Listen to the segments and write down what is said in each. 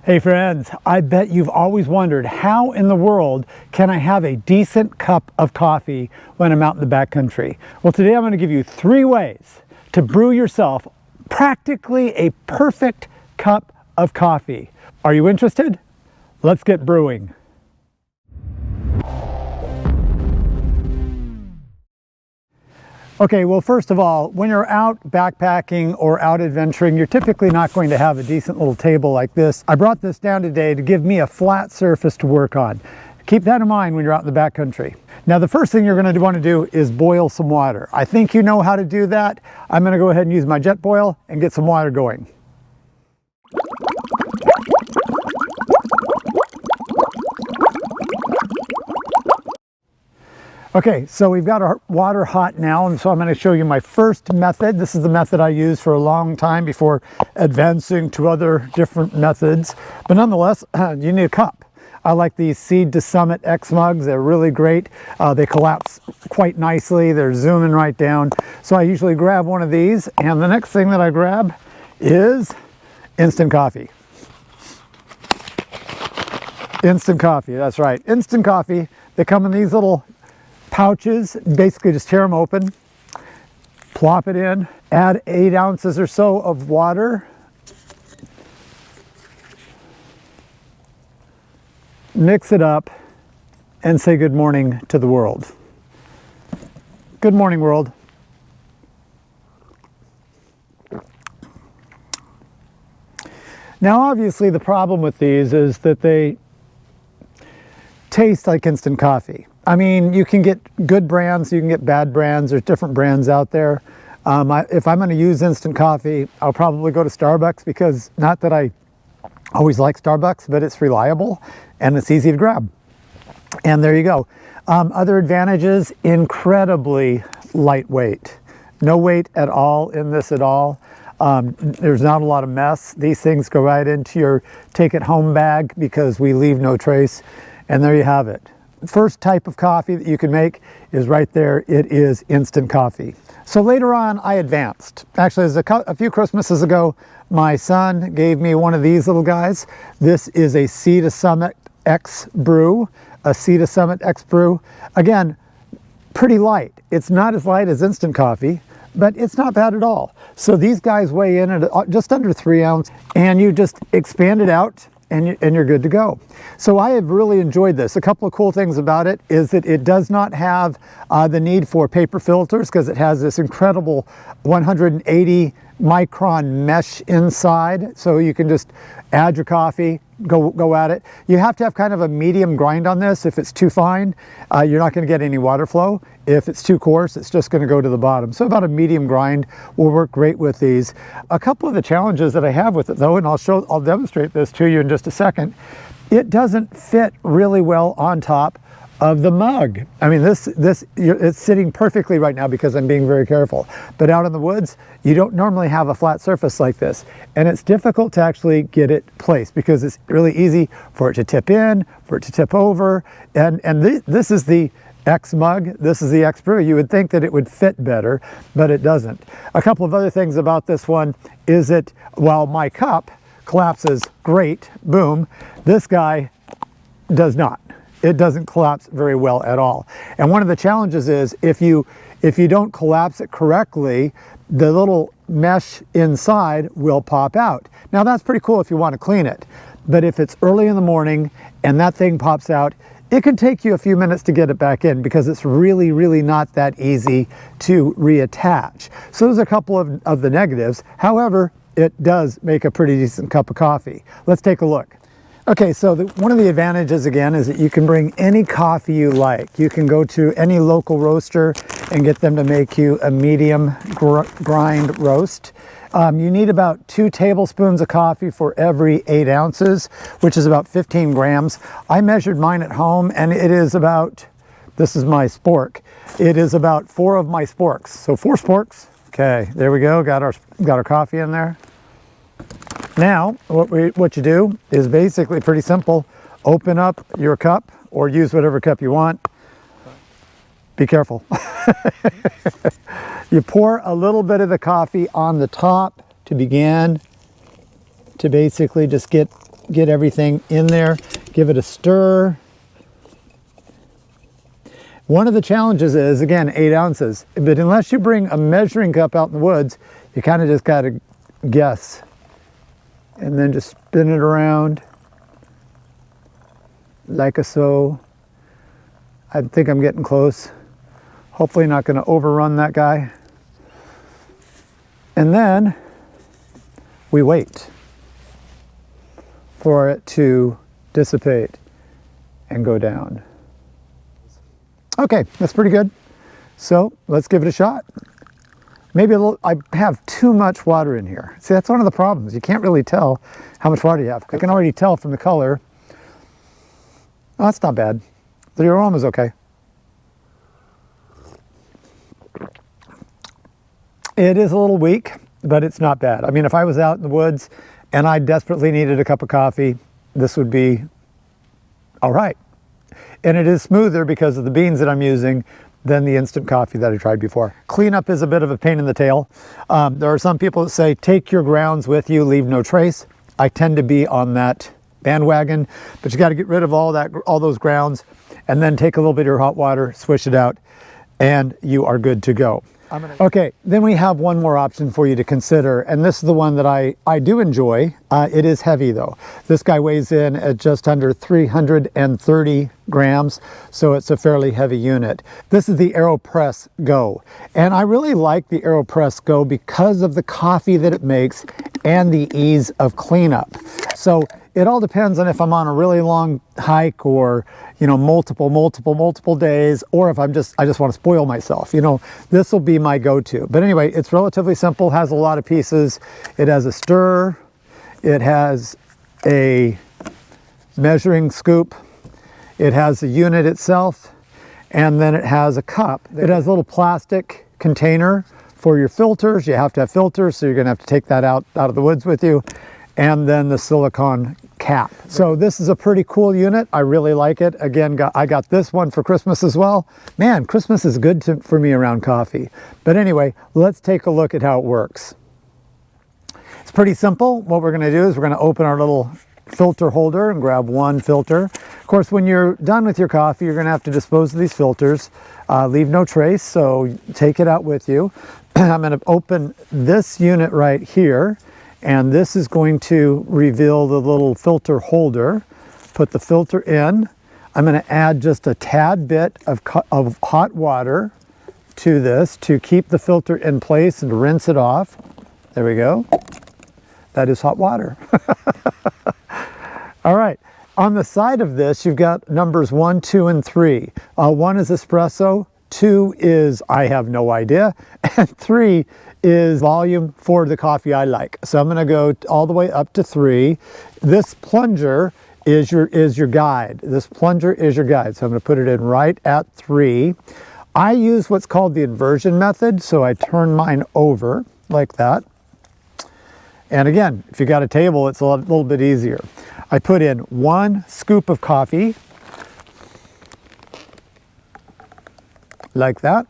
Hey friends, I bet you've always wondered how in the world can I have a decent cup of coffee when I'm out in the backcountry? Well, today I'm going to give you 3 ways to brew yourself practically a perfect cup of coffee. Are you interested? Let's get brewing. Okay, well, first of all, when you're out backpacking or out adventuring, you're typically not going to have a decent little table like this. I brought this down today to give me a flat surface to work on. Keep that in mind when you're out in the backcountry. Now, the first thing you're going to want to do is boil some water. I think you know how to do that. I'm going to go ahead and use my jet boil and get some water going. Okay, so we've got our water hot now, and so I'm going to show you my first method. This is the method I used for a long time before advancing to other different methods. But nonetheless, you need a cup. I like these Seed to Summit X mugs. They're really great. They collapse quite nicely. They're zooming right down. So I usually grab one of these, and the next thing that I grab is instant coffee. Instant coffee, that's right. Instant coffee. They come in these little pouches. Basically just tear them open, plop it in, add 8 ounces or so of water, mix it up, and say good morning to the world. Good morning, world. Now, obviously, the problem with these is that they taste like instant coffee. I mean, you can get good brands, you can get bad brands. There's different brands out there. If I'm going to use instant coffee, I'll probably go to Starbucks, because not that I always like Starbucks, but it's reliable and it's easy to grab. And there you go. Other advantages: incredibly lightweight. No weight at all in this at all. There's not a lot of mess. These things go right into your take-it-home bag because we leave no trace. And there you have it. First type of coffee that you can make is right there. It is instant coffee. So later on, I advanced. Actually, it was a few Christmases ago, my son gave me one of these little guys. This is a Seed to Summit X-Brew, a Seed to Summit X-Brew. Again, pretty light. It's not as light as instant coffee, but it's not bad at all. So these guys weigh in at just under 3 ounces, and you just expand it out, and you're good to go. So I have really enjoyed this. A couple of cool things about it is that it does not have the need for paper filters, because it has this incredible 180 micron mesh inside. So you can just add your coffee, go at it. You have to have kind of a medium grind on this. If it's too fine, you're not going to get any water flow. If it's too coarse, it's just going to go to the bottom. So about a medium grind will work great with these. A couple of the challenges that I have with it, though, and I'll demonstrate this to you in just a second. It doesn't fit really well on top of the mug. I mean, it's sitting perfectly right now because I'm being very careful. But out in the woods, you don't normally have a flat surface like this. And it's difficult to actually get it placed, because it's really easy for it to tip in, for it to tip over. And this is the X mug, this is the X-Brew. You would think that it would fit better, but it doesn't. A couple of other things about this one is that while my cup collapses great, boom, this guy does not. It doesn't collapse very well at all. And one of the challenges is if you don't collapse it correctly, the little mesh inside will pop out. Now, that's pretty cool if you want to clean it. But if it's early in the morning and that thing pops out, it can take you a few minutes to get it back in, because it's really, really not that easy to reattach. So there's a couple of the negatives. However, it does make a pretty decent cup of coffee. Let's take a look. Okay, so one of the advantages, again, is that you can bring any coffee you like. You can go to any local roaster and get them to make you a medium grind roast. You need about 2 tablespoons of coffee for every 8 ounces, which is about 15 grams. I measured mine at home, and it is about, this is my spork, it is about 4 of my sporks. So 4 sporks. Okay, there we go. Got our coffee in there. Now, what you do is basically pretty simple. Open up your cup, or use whatever cup you want. Be careful. You pour a little bit of the coffee on the top to begin to basically just get get everything in there. Give it a stir. One of the challenges is, again, 8 ounces, but unless you bring a measuring cup out in the woods, you kind of just got to guess. And then just spin it around like so. I think I'm getting close. Hopefully not going to overrun that guy. And then we wait for it to dissipate and go down. Okay, that's pretty good. So let's give it a shot. Maybe a little, I have too much water in here. See, that's one of the problems. You can't really tell how much water you have. I can already tell from the color. Oh, that's not bad. The aroma's okay. It is a little weak, but it's not bad. I mean, if I was out in the woods and I desperately needed a cup of coffee, this would be all right. And it is smoother because of the beans that I'm using than the instant coffee that I tried before. Cleanup is a bit of a pain in the tail. There are some people that say, take your grounds with you, leave no trace. I tend to be on that bandwagon, but you got to get rid of all those grounds and then take a little bit of your hot water, swish it out, and you are good to go. Okay, then we have one more option for you to consider, and this is the one that I do enjoy. It is heavy though. This guy weighs in at just under 330 grams, so it's a fairly heavy unit. This is the AeroPress Go, and I really like the AeroPress Go because of the coffee that it makes and the ease of cleanup. So it all depends on if I'm on a really long hike or, you know, multiple days, or if I just want to spoil myself. You know, this will be my go-to. But anyway, it's relatively simple, has a lot of pieces. It has a stir, it has a measuring scoop, it has the unit itself, and then it has a cup. It has a little plastic container for your filters. You have to have filters, so you're gonna have to take that out of the woods with you. And then the silicone cap. So this is a pretty cool unit. I really like it. Again, I got this one for Christmas as well. Man, Christmas is good for me around coffee. But anyway, let's take a look at how it works. It's pretty simple. What we're gonna do is we're gonna open our little filter holder and grab one filter. Of course, when you're done with your coffee, you're gonna have to dispose of these filters. Leave no trace, so take it out with you. I'm gonna open this unit right here, and this is going to reveal the little filter holder. Put the filter in. I'm going to add just a tad bit of hot water to this to keep the filter in place and rinse it off. There we go. That is hot water. All right. On the side of this, you've got numbers 1, 2, and 3. 1 is espresso. 2 is I have no idea. And 3 is volume for the coffee I like. So I'm going to go all the way up to 3. This plunger is your guide. This plunger is your guide. So I'm going to put it in right at 3. I use what's called the inversion method. So I turn mine over like that. And again, if you got a table, it's a little bit easier. I put in 1 scoop of coffee like that.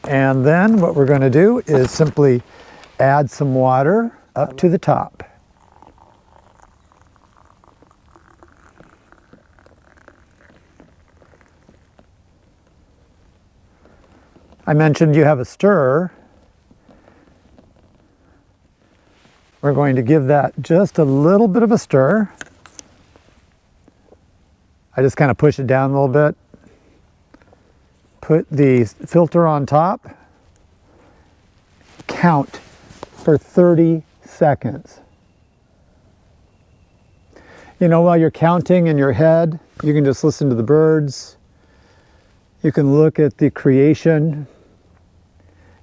And then what we're going to do is simply add some water up to the top. I mentioned you have a stirrer. We're going to give that just a little bit of a stir. I just kind of push it down a little bit. Put the filter on top. Count for 30 seconds. You know, while you're counting in your head, you can just listen to the birds. You can look at the creation.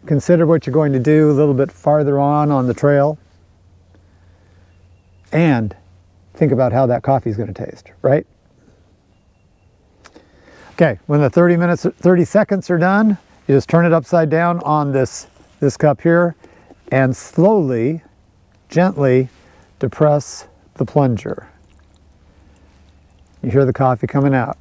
Consider what you're going to do a little bit farther on the trail. And think about how that coffee is going to taste, right? Okay, when the 30 seconds are done, you just turn it upside down on this cup here and slowly, gently depress the plunger. You hear the coffee coming out.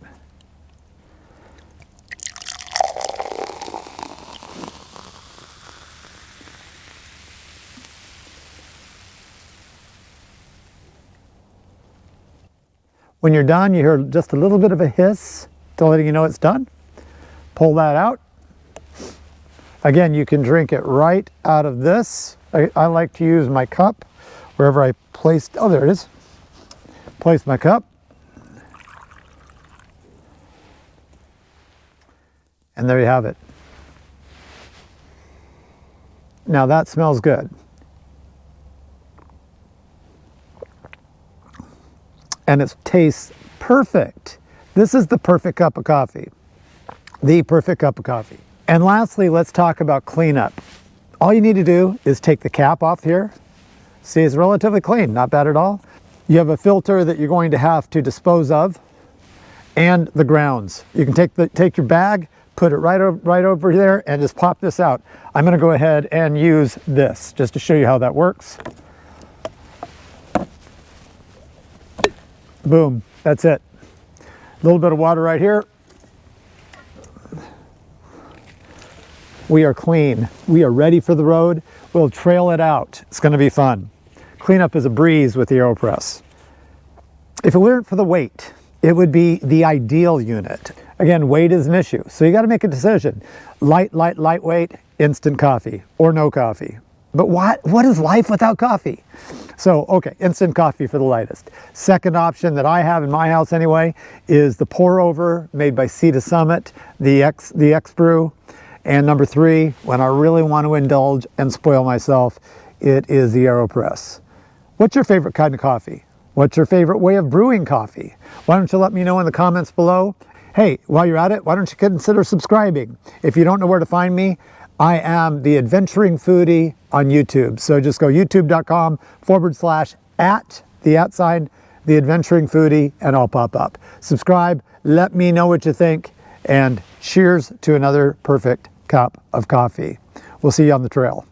When you're done, you hear just a little bit of a hiss to letting you know it's done. Pull that out. Again, you can drink it right out of this. I like to use my cup wherever I placed, oh, there it is. Place my cup. And there you have it. Now that smells good. And it tastes perfect. This is the perfect cup of coffee. The perfect cup of coffee. And lastly, let's talk about cleanup. All you need to do is take the cap off here. See, it's relatively clean, not bad at all. You have a filter that you're going to have to dispose of, and the grounds. You can take your bag, put it right over there, and just pop this out. I'm going to go ahead and use this just to show you how that works. Boom, that's it. A little bit of water right here. We are clean. We are ready for the road. We'll trail it out. It's going to be fun. Cleanup is a breeze with the AeroPress. If it weren't for the weight, it would be the ideal unit. Again, weight is an issue, so you got to make a decision. Lightweight, instant coffee, or no coffee. But what is life without coffee? So, okay, instant coffee for the lightest. Second option that I have in my house anyway is the pour over made by Summit, the X-Brew. And number 3, when I really want to indulge and spoil myself, it is the AeroPress. What's your favorite kind of coffee? What's your favorite way of brewing coffee? Why don't you let me know in the comments below? Hey, while you're at it, why don't you consider subscribing? If you don't know where to find me, I am the Adventuring Foodie on YouTube. So just go youtube.com/@the Adventuring Foodie and I'll pop up. Subscribe, let me know what you think, and cheers to another perfect cup of coffee. We'll see you on the trail.